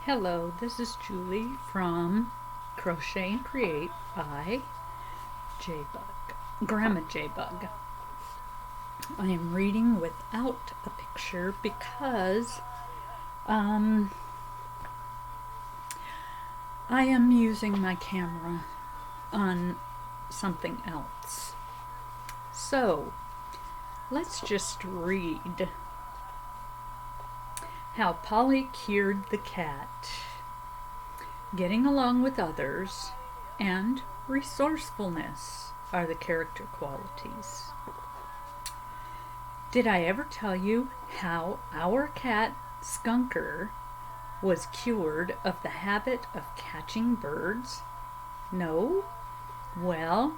Hello, this is Julie from Crochet and Create by Grandma J-Bug. I am reading without a picture because I am using my camera on something else. So, let's just read how Polly cured the cat, getting along with others, and resourcefulness are the character qualities. Did I ever tell you how our cat Skunker was cured of the habit of catching birds? No? Well,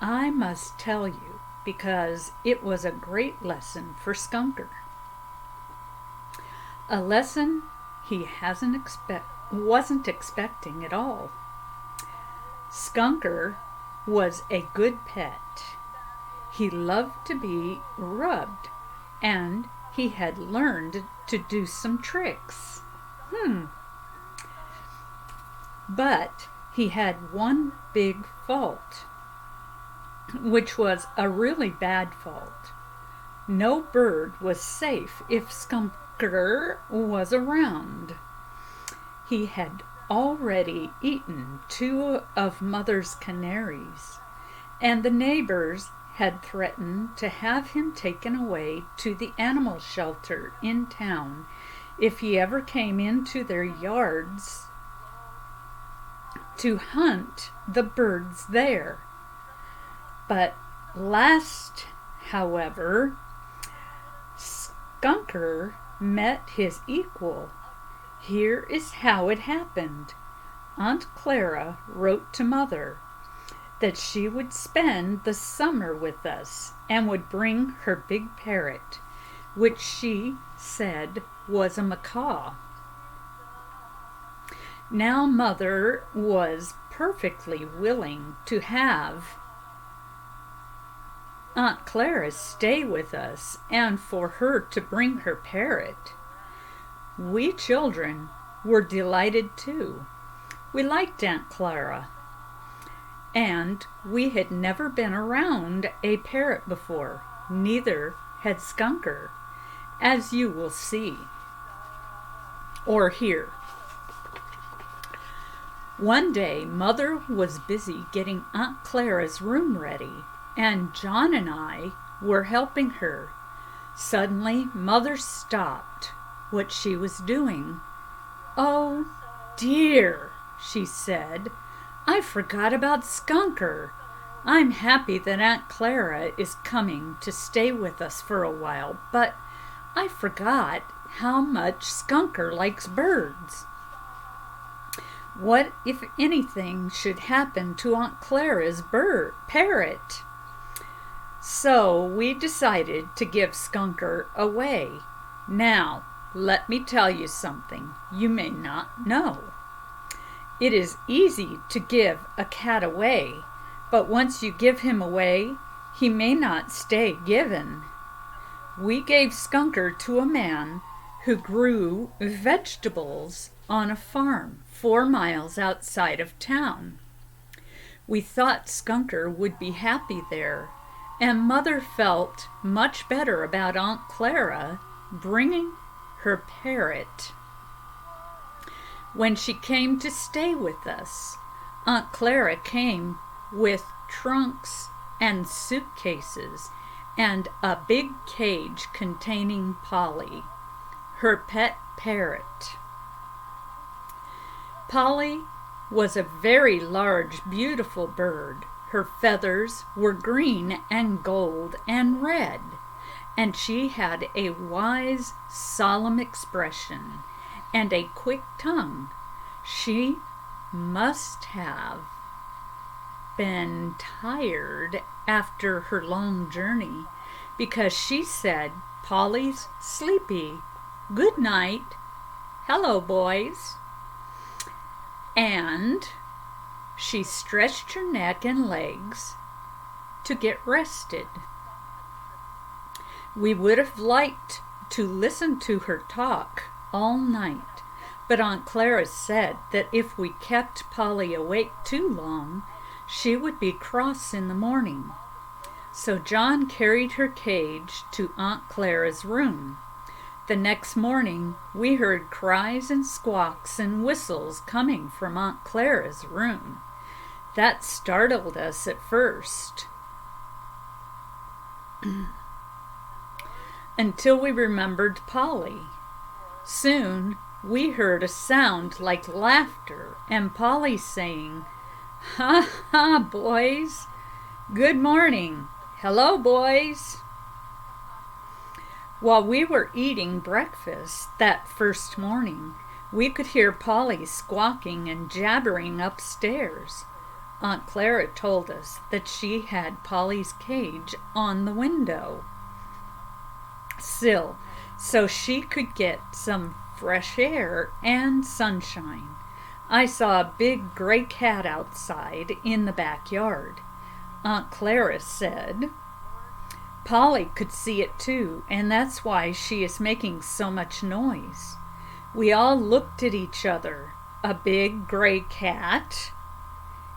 I must tell you because it was a great lesson for Skunker. A lesson he wasn't expecting at all. Skunker was a good pet. He loved to be rubbed, and he had learned to do some tricks. But he had one big fault, which was a really bad fault. No bird was safe if Skunker was around. He had already eaten 2 of Mother's canaries, and the neighbors had threatened to have him taken away to the animal shelter in town if he ever came into their yards to hunt the birds there. But last, however, Skunker met his equal. Here is how it happened. Aunt Clara wrote to Mother that she would spend the summer with us and would bring her big parrot, which she said was a macaw. Now Mother was perfectly willing to have Aunt Clara stay with us and for her to bring her parrot. We children were delighted too. We liked Aunt Clara, and we had never been around a parrot before. Neither had Skunker, as you will see or hear. One day, Mother was busy getting Aunt Clara's room ready, and John and I were helping her. Suddenly, Mother stopped what she was doing. "Oh, dear," she said, "I forgot about Skunker. I'm happy that Aunt Clara is coming to stay with us for a while, but I forgot how much Skunker likes birds. What if anything should happen to Aunt Clara's parrot?" So we decided to give Skunker away. Now, let me tell you something you may not know. It is easy to give a cat away, but once you give him away, he may not stay given. We gave Skunker to a man who grew vegetables on a farm 4 miles outside of town. We thought Skunker would be happy there, and Mother felt much better about Aunt Clara bringing her parrot. When she came to stay with us, Aunt Clara came with trunks and suitcases and a big cage containing Polly, her pet parrot. Polly was a very large, beautiful bird. Her feathers were green and gold and red, and she had a wise, solemn expression and a quick tongue. She must have been tired after her long journey, because she said, "Polly's sleepy. Good night. Hello, boys." And she stretched her neck and legs to get rested. We would have liked to listen to her talk all night, But Aunt Clara said that if we kept Polly awake too long, she would be cross in the morning. So John carried her cage to Aunt Clara's room. The next morning we heard cries and squawks and whistles coming from Aunt Clara's room. That startled us at first, until we remembered Polly. Soon we heard a sound like laughter and Polly saying, "Ha ha, boys! Good morning! Hello, boys!" While we were eating breakfast that first morning, we could hear Polly squawking and jabbering upstairs. Aunt Clara told us that she had Polly's cage on the window sill so she could get some fresh air and sunshine. I saw a big gray cat outside in the backyard. Aunt Clara said Polly could see it too, and that's why she is making so much noise. We all looked at each other. A big gray cat?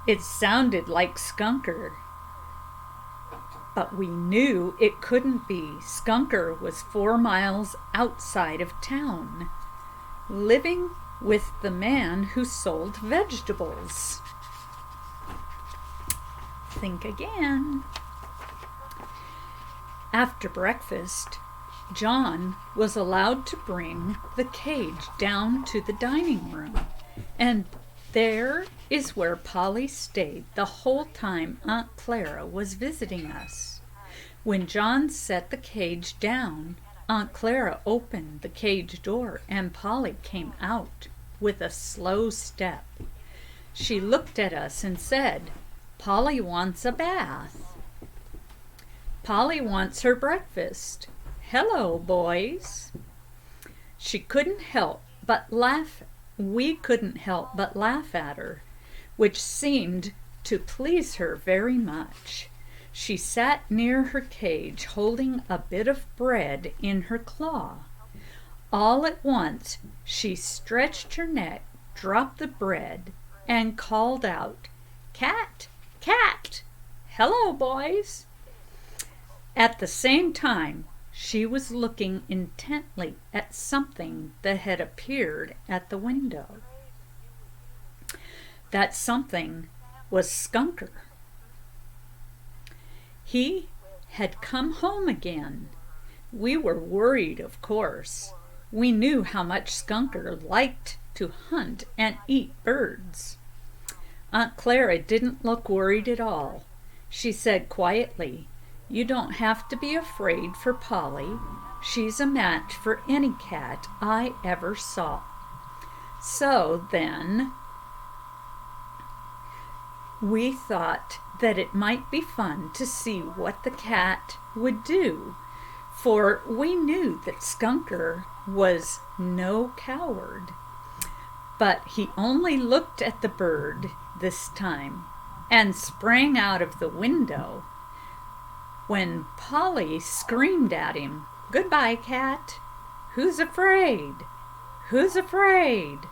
It sounded like Skunker. But we knew it couldn't be. Skunker was 4 miles outside of town, living with the man who sold vegetables. Think again. After breakfast, John was allowed to bring the cage down to the dining room, and there is where Polly stayed the whole time Aunt Clara was visiting us. When John set the cage down, Aunt Clara opened the cage door and Polly came out with a slow step. She looked at us and said, "Polly wants a bath. Polly wants her breakfast. Hello, boys." She couldn't help but laugh. We couldn't help but laugh at her, which seemed to please her very much. She sat near her cage holding a bit of bread in her claw. All at once she stretched her neck, dropped the bread, and called out, "Cat, cat! Hello, boys!" At the same time, she was looking intently at something that had appeared at the window. That something was Skunker. He had come home again. We were worried, of course. We knew how much Skunker liked to hunt and eat birds. Aunt Clara didn't look worried at all. She said quietly, "You don't have to be afraid for Polly. She's a match for any cat I ever saw." So then, we thought that it might be fun to see what the cat would do, for we knew that Skunker was no coward. But he only looked at the bird this time and sprang out of the window when Polly screamed at him, "Goodbye, cat. Who's afraid? Who's afraid?"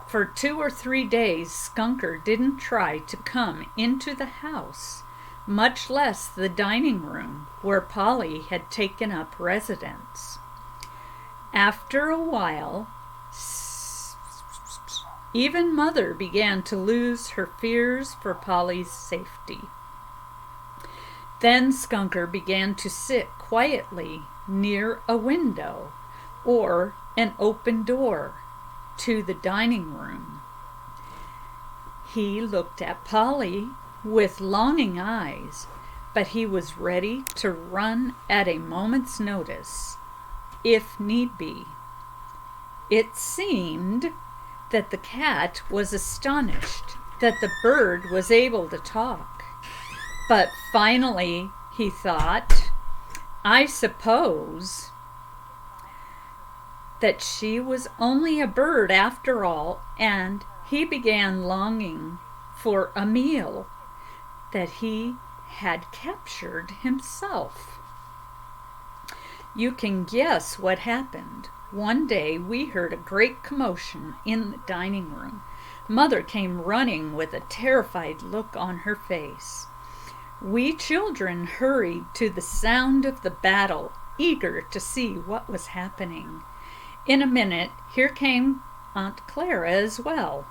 For 2 or 3 days, Skunker didn't try to come into the house, much less the dining room where Polly had taken up residence. After a while, even Mother began to lose her fears for Polly's safety. Then Skunker began to sit quietly near a window or an open door to the dining room. He looked at Polly with longing eyes, but he was ready to run at a moment's notice, if need be. It seemed that the cat was astonished that the bird was able to talk. But finally, he thought, I suppose that she was only a bird after all, and he began longing for a meal that he had captured himself. You can guess what happened. One day we heard a great commotion in the dining room. Mother came running with a terrified look on her face. We children hurried to the sound of the battle, eager to see what was happening. In a minute, here came Aunt Clara as well.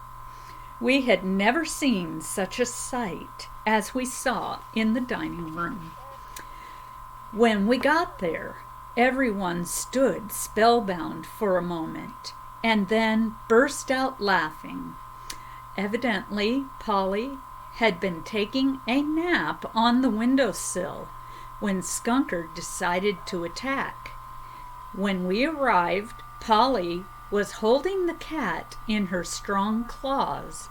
We had never seen such a sight as we saw in the dining room. When we got there, everyone stood spellbound for a moment and then burst out laughing. Evidently, Polly had been taking a nap on the windowsill when Skunker decided to attack. When we arrived, Polly was holding the cat in her strong claws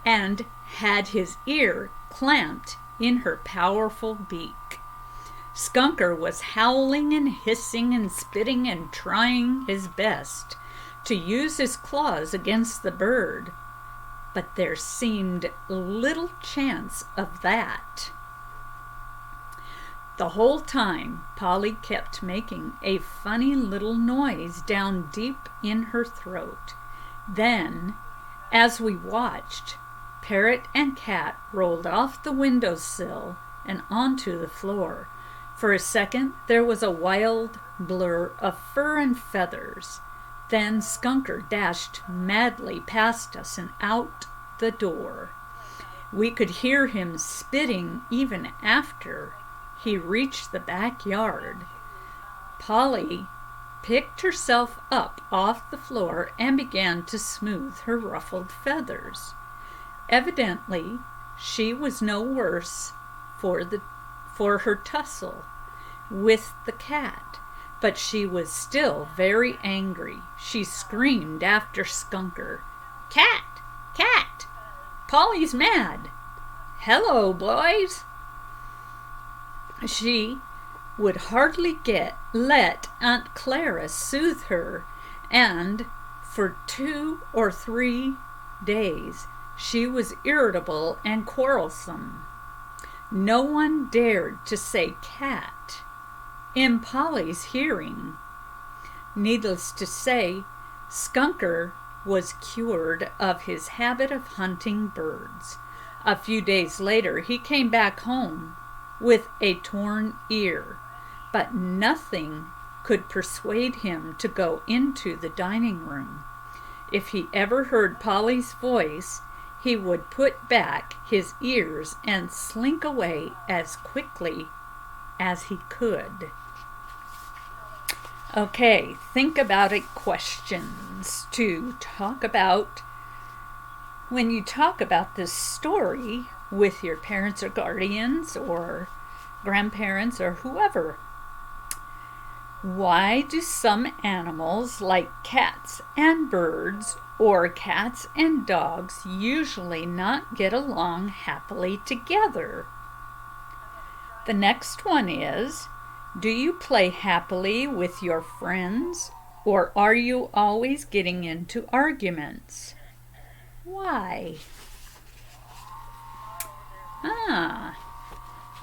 and had his ear clamped in her powerful beak. Skunker was howling and hissing and spitting and trying his best to use his claws against the bird, but there seemed little chance of that. The whole time, Polly kept making a funny little noise down deep in her throat. Then, as we watched, Parrot and Cat rolled off the windowsill and onto the floor. For a second, there was a wild blur of fur and feathers. Then Skunker dashed madly past us and out the door. We could hear him spitting even after he reached the backyard. Polly picked herself up off the floor and began to smooth her ruffled feathers. Evidently, she was no worse for her tussle with the cat, but she was still very angry. She screamed after Skunker, "Cat! Cat! Polly's mad! Hello, boys!" She would hardly let Aunt Clara soothe her, and for 2 or 3 days she was irritable and quarrelsome. No one dared to say cat in Polly's hearing. Needless to say, Skunker was cured of his habit of hunting birds. A few days later, he came back home with a torn ear, but nothing could persuade him to go into the dining room. If he ever heard Polly's voice, he would put back his ears and slink away as quickly as he could. Okay, think about it, questions to talk about when you talk about this story with your parents or guardians or grandparents or whoever. Why do some animals, like cats and birds or cats and dogs, usually not get along happily together? The next one is, do you play happily with your friends, or are you always getting into arguments? Why?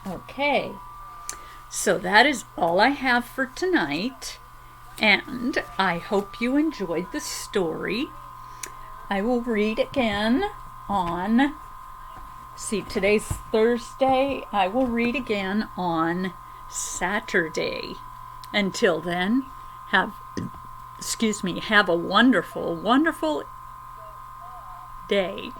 Okay. So that is all I have for tonight, and I hope you enjoyed the story. I will read again on, today's Thursday. I will read again on Saturday. Until then, have a wonderful, wonderful day.